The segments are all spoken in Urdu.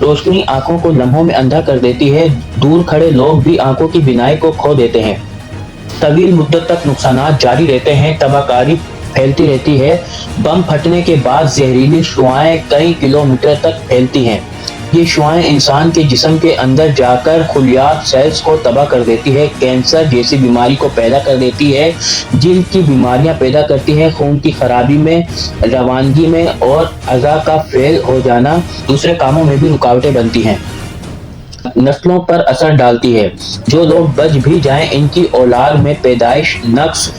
روشنی آنکھوں کو لمحوں میں اندھا کر دیتی ہے، دور کھڑے لوگ بھی آنکھوں کی بینائی کو کھو دیتے ہیں، طویل مدت تک نقصانات جاری رہتے ہیں، تباہ کاری پھیلتی رہتی ہے، بم پھٹنے کے بعد زہریلی شعاعیں کئی کلومیٹر تک پھیلتی ہیں، یہ شعاعیں انسان کے جسم کے اندر جا کر خلیات سیلز کو تباہ کر دیتی ہے، کینسر جیسی بیماری کو پیدا کر دیتی ہے، جلد کی بیماریاں پیدا کرتی ہے، خون کی خرابی میں، روانگی میں اور اعضاء کا فیل ہو جانا، دوسرے کاموں میں بھی رکاوٹیں بنتی ہیں، نسلوں پر اثر ڈالتی ہے، جو لوگ بچ بھی جائیں ان کی اولاد میں پیدائش نقص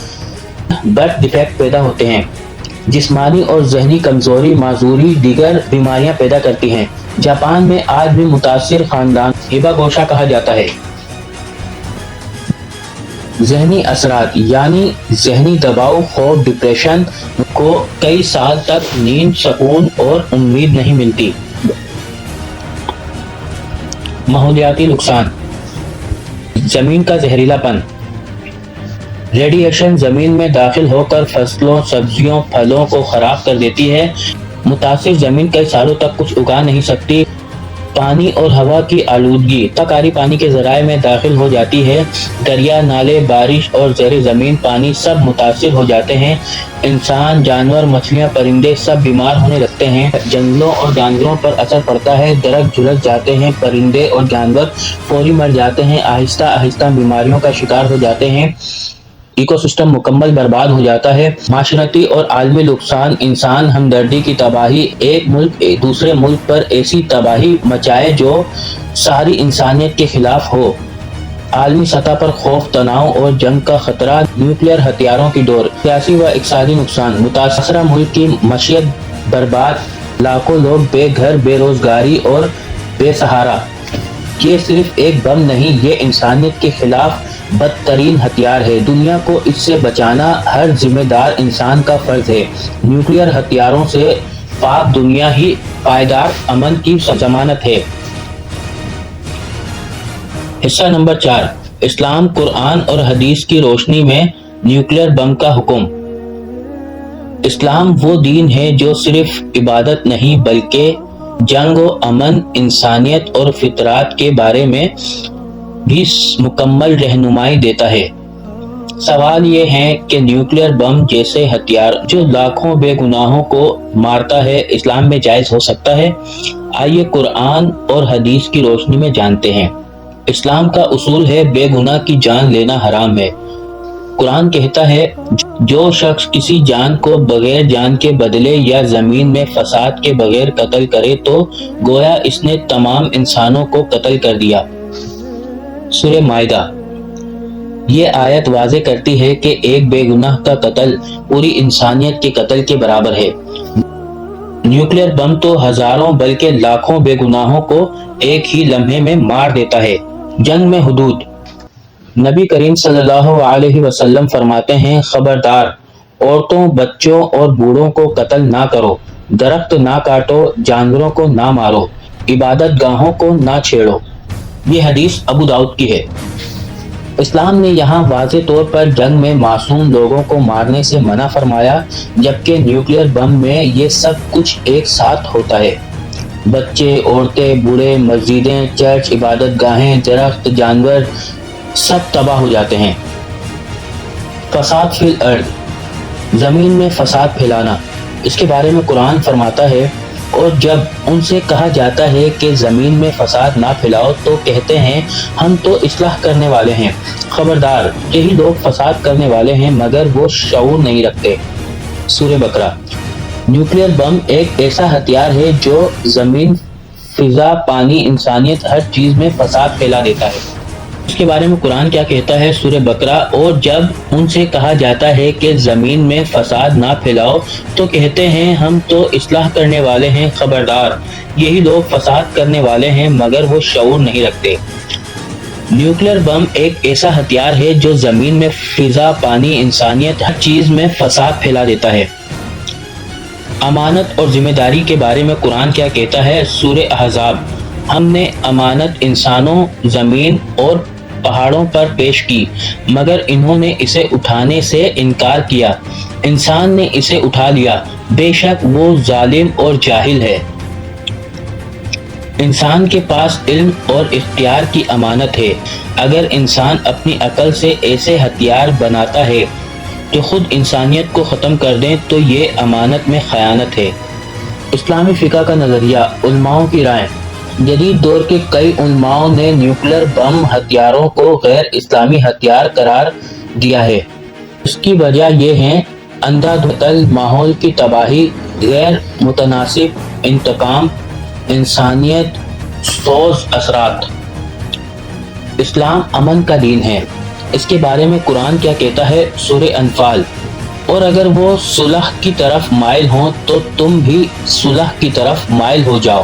برتھ ڈیفیکٹ پیدا ہوتے ہیں، جسمانی اور ذہنی کمزوری معذوری دیگر بیماریاں پیدا کرتی ہیں۔ جاپان میں آج بھی متاثر خاندان ہیباگوشا کہا جاتا ہے۔ ذہنی اثرات یعنی ذہنی دباؤ، خوف، ڈپریشن کو کئی سال تک نیند، سکون اور امید نہیں ملتی۔ ماحولیاتی نقصان، زمین کا زہریلا پن، ریڈیئیشن زمین میں داخل ہو کر فصلوں، سبزیوں، پھلوں کو خراب کر دیتی ہے، متاثر زمین کئی سالوں تک کچھ اگا نہیں سکتی، پانی اور ہوا کی آلودگی، تکاری پانی کے ذرائع میں داخل ہو جاتی ہے، دریا، نالے، بارش اور زیر زمین پانی سب متاثر ہو جاتے ہیں، انسان، جانور، مچھلیاں، پرندے سب بیمار ہونے لگتے ہیں، جنگلوں اور جانوروں پر اثر پڑتا ہے، درخت جھلس جاتے ہیں، پرندے اور جانور فوری مر جاتے ہیں، آہستہ آہستہ بیماریوں کا شکار ہو جاتے ہیں، ایکو سسٹم مکمل برباد ہو جاتا ہے۔ معاشرتی اور عالمی نقصان، انسان ہمدردی کی تباہی، ایک ملک دوسرے ملک پر ایسی تباہی مچائے جو ساری انسانیت کے خلاف ہو، عالمی سطح پر خوف، تناؤ اور جنگ کا خطرہ، نیوکلیئر ہتھیاروں کی ڈور، سیاسی و اقتصادی نقصان، متاثرہ ملک کی معیشت برباد، لاکھوں لوگ بے گھر، بے روزگاری اور بے سہارا۔ یہ صرف ایک بم نہیں، یہ انسانیت کے خلاف بدترین ہتھیار ہے، دنیا کو اس سے بچانا ہر ذمہ دار انسان کا فرض ہے، نیوکلیئر ہتھیاروں سے پاک دنیا ہی پائیدار امن کی ضمانت ہے۔ حصہ نمبر 4، اسلام، قرآن اور حدیث کی روشنی میں نیوکلیئر بم کا حکم۔ اسلام وہ دین ہے جو صرف عبادت نہیں بلکہ جنگ و امن، انسانیت اور فطرت کے بارے میں بھی مکمل رہنمائی دیتا ہے۔ سوال یہ ہے کہ نیوکلیئر بم جیسے ہتھیار جو لاکھوں بے گناہوں کو مارتا ہے، اسلام میں جائز ہو سکتا ہے؟ آئیے قرآن اور حدیث کی روشنی میں جانتے ہیں۔ اسلام کا اصول ہے بے گناہ کی جان لینا حرام ہے۔ قرآن کہتا ہے جو شخص کسی جان کو بغیر جان کے بدلے یا زمین میں فساد کے بغیر قتل کرے تو گویا اس نے تمام انسانوں کو قتل کر دیا۔ سورہ مائدہ۔ یہ آیت واضح کرتی ہے کہ ایک بے گناہ کا قتل پوری انسانیت کے قتل کے برابر ہے۔ نیوکلیئر بم تو ہزاروں بلکہ لاکھوں بے گناہوں کو ایک ہی لمحے میں مار دیتا ہے۔ جنگ میں حدود۔ نبی کریم صلی اللہ علیہ وسلم فرماتے ہیں، خبردار، عورتوں، بچوں اور بوڑھوں کو قتل نہ کرو، درخت نہ کاٹو، جانوروں کو نہ مارو، عبادت گاہوں کو نہ چھیڑو۔ یہ حدیث ابو داؤد کی ہے۔ اسلام نے یہاں واضح طور پر جنگ میں معصوم لوگوں کو مارنے سے منع فرمایا، جبکہ نیوکلیئر بم میں یہ سب کچھ ایک ساتھ ہوتا ہے۔ بچے، عورتیں، بوڑھے، مسجدیں، چرچ، عبادت گاہیں، درخت، جانور سب تباہ ہو جاتے ہیں۔ فساد فی الارض، زمین میں فساد پھیلانا، اس کے بارے میں قرآن فرماتا ہے، اور جب ان سے کہا جاتا ہے کہ زمین میں فساد نہ پھیلاؤ تو کہتے ہیں ہم تو اصلاح کرنے والے ہیں۔ خبردار، یہی لوگ فساد کرنے والے ہیں مگر وہ شعور نہیں رکھتے۔ سورہ بقرہ۔ نیوکلیئر بم ایک ایسا ہتھیار ہے جو زمین، فضا، پانی، انسانیت ہر چیز میں فساد پھیلا دیتا ہے۔ اس کے بارے میں قرآن کیا کہتا ہے؟ سورہ بقرہ۔ اور جب ان سے کہا جاتا ہے کہ زمین میں فساد نہ پھیلاؤ تو کہتے ہیں ہم تو اصلاح کرنے والے ہیں۔ خبردار، یہی لوگ فساد کرنے والے ہیں مگر وہ شعور نہیں رکھتے۔ نیوکلیئر بم ایک ایسا ہتھیار ہے جو زمین میں فضا، پانی، انسانیت ہر چیز میں فساد پھیلا دیتا ہے۔ امانت اور ذمہ داری کے بارے میں قرآن کیا کہتا ہے؟ سورہ احزاب۔ ہم نے امانت انسانوں، زمین اور پہاڑوں پر پیش کی مگر انہوں نے اسے اٹھانے سے انکار کیا، انسان نے اسے اٹھا لیا، بے شک وہ ظالم اور جاہل ہے۔ انسان کے پاس علم اور اختیار کی امانت ہے۔ اگر انسان اپنی عقل سے ایسے ہتھیار بناتا ہے جو خود انسانیت کو ختم کر دیں تو یہ امانت میں خیانت ہے۔ اسلامی فقہ کا نظریہ، علماؤں کی رائے۔ جدید دور کے کئی علماؤں نے نیوکلیر بم ہتھیاروں کو غیر اسلامی ہتھیار قرار دیا ہے۔ اس کی وجہ یہ ہے اندھا دھند ماحول کی تباہی، غیر متناسب انتقام، انسانیت سوز اثرات۔ اسلام امن کا دین ہے۔ اس کے بارے میں قرآن کیا کہتا ہے؟ سورہ انفال۔ اور اگر وہ صلح کی طرف مائل ہوں تو تم بھی صلح کی طرف مائل ہو جاؤ۔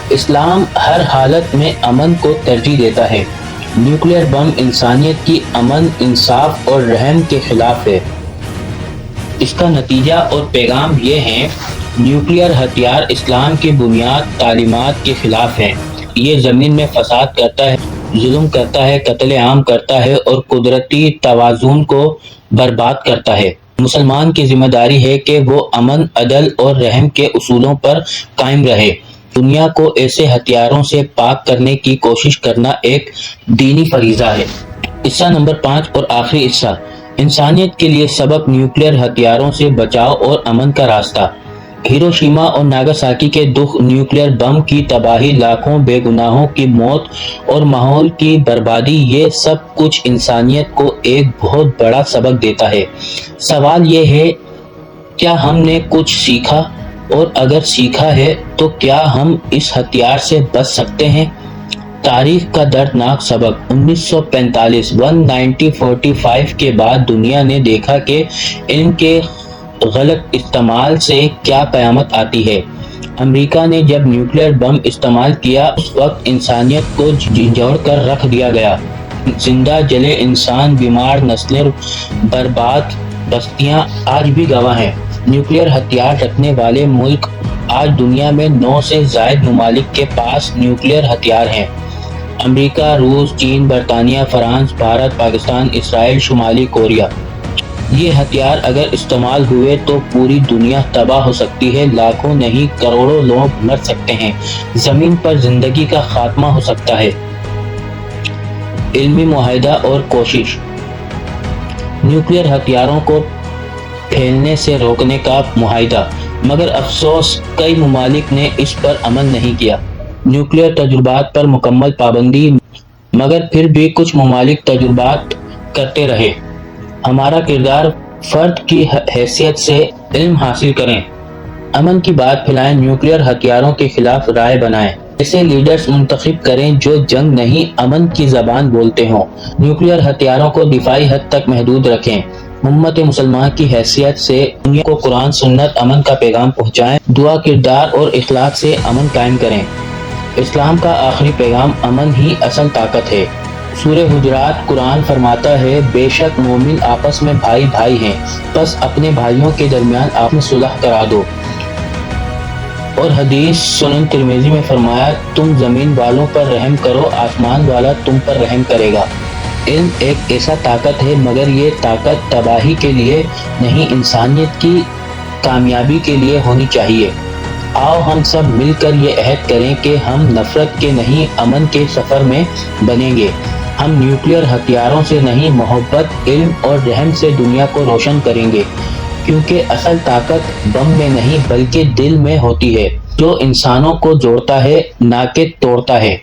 اسلام ہر حالت میں امن کو ترجیح دیتا ہے۔ نیوکلیر بم انسانیت کی امن، انصاف اور رحم کے خلاف ہے۔ اس کا نتیجہ اور پیغام یہ ہے، نیوکلیر ہتھیار اسلام کی بنیاد تعلیمات کے خلاف ہے۔ یہ زمین میں فساد کرتا ہے، ظلم کرتا ہے، قتل عام کرتا ہے اور قدرتی توازن کو برباد کرتا ہے۔ مسلمان کی ذمہ داری ہے کہ وہ امن، عدل اور رحم کے اصولوں پر قائم رہے۔ دنیا کو ایسے ہتھیاروں سے پاک کرنے کی کوشش کرنا ایک دینی فریضہ ہے۔ حصہ نمبر 5 اور آخری حصہ، انسانیت کے لیے سبق، نیوکلیر ہتھیاروں سے بچاؤ اور امن کا راستہ۔ ہیروشیما اور ناگاساکی کے دکھ، نیوکلیر بم کی تباہی، لاکھوں بے گناہوں کی موت اور ماحول کی بربادی، یہ سب کچھ انسانیت کو ایک بہت بڑا سبق دیتا ہے۔ سوال یہ ہے، کیا ہم نے کچھ سیکھا؟ اور اگر سیکھا ہے تو کیا ہم اس ہتھیار سے بچ سکتے ہیں؟ تاریخ کا دردناک سبق، 1945 کے بعد دنیا نے دیکھا کہ علم کے غلط استعمال سے کیا قیامت آتی ہے۔ امریکہ نے جب نیوکلیر بم استعمال کیا، اس وقت انسانیت کو جھنجھوڑ کر رکھ دیا گیا۔ زندہ جلے انسان، بیمار نسلیں، برباد بستیاں آج بھی گواہ ہیں۔ نیوکلیر ہتھیار رکھنے والے ملک، آج دنیا میں 9 سے زائد ممالک کے پاس نیوکلیر ہتھیار ہیں۔ امریکہ، روس، چین، برطانیہ، فرانس، بھارت، پاکستان، اسرائیل، شمالی کوریا۔ یہ ہتھیار اگر استعمال ہوئے تو پوری دنیا تباہ ہو سکتی ہے، لاکھوں نہیں کروڑوں لوگ مر سکتے ہیں، زمین پر زندگی کا خاتمہ ہو سکتا ہے۔ علمی معاہدہ اور کوشش، نیوکلیر ہتھیاروں کو پھیلنے سے روکنے کا معاہدہ، مگر افسوس کئی ممالک نے اس پر عمل نہیں کیا۔ نیوکلیر تجربات پر مکمل پابندی، مگر پھر بھی کچھ ممالک تجربات کرتے رہے۔ ہمارا کردار، فرد کی حیثیت سے علم حاصل کریں، امن کی بات پھیلائیں، نیوکلیر ہتھیاروں کے خلاف رائے بنائیں، ایسے لیڈرز منتخب کریں جو جنگ نہیں امن کی زبان بولتے ہوں۔ نیوکلیر ہتھیاروں کو دفاعی حد تک محدود رکھیں۔ امت مسلمان کی حیثیت سے دنیا کو قرآن، سنت، امن کا پیغام پہنچائیں، دعا، کردار اور اخلاق سے امن قائم کریں۔ اسلام کا آخری پیغام، امن ہی اصل طاقت ہے۔ سورہ حجرات، قرآن فرماتا ہے، بے شک مومن آپس میں بھائی بھائی ہیں، بس اپنے بھائیوں کے درمیان آپ میں صلح کرا دو۔ اور حدیث سنن ترمذی میں فرمایا، تم زمین والوں پر رحم کرو، آسمان والا تم پر رحم کرے گا۔ علم ایک ایسا طاقت ہے، مگر یہ طاقت تباہی کے لیے نہیں، انسانیت کی کامیابی کے لیے ہونی چاہیے۔ آؤ ہم سب مل کر یہ عہد کریں کہ ہم نفرت کے نہیں، امن کے سفر میں بنیں گے۔ ہم نیوکلیر ہتھیاروں سے نہیں، محبت، علم اور رحم سے دنیا کو روشن کریں گے، کیونکہ اصل طاقت بم میں نہیں بلکہ دل میں ہوتی ہے، جو انسانوں کو جوڑتا ہے نہ کہ توڑتا ہے۔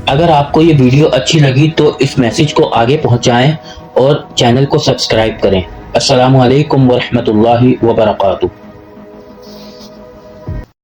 اگر آپ کو یہ ویڈیو اچھی لگی تو اس میسج کو آگے پہنچائیں اور چینل کو سبسکرائب کریں۔ السلام علیکم ورحمۃ اللہ وبرکاتہ۔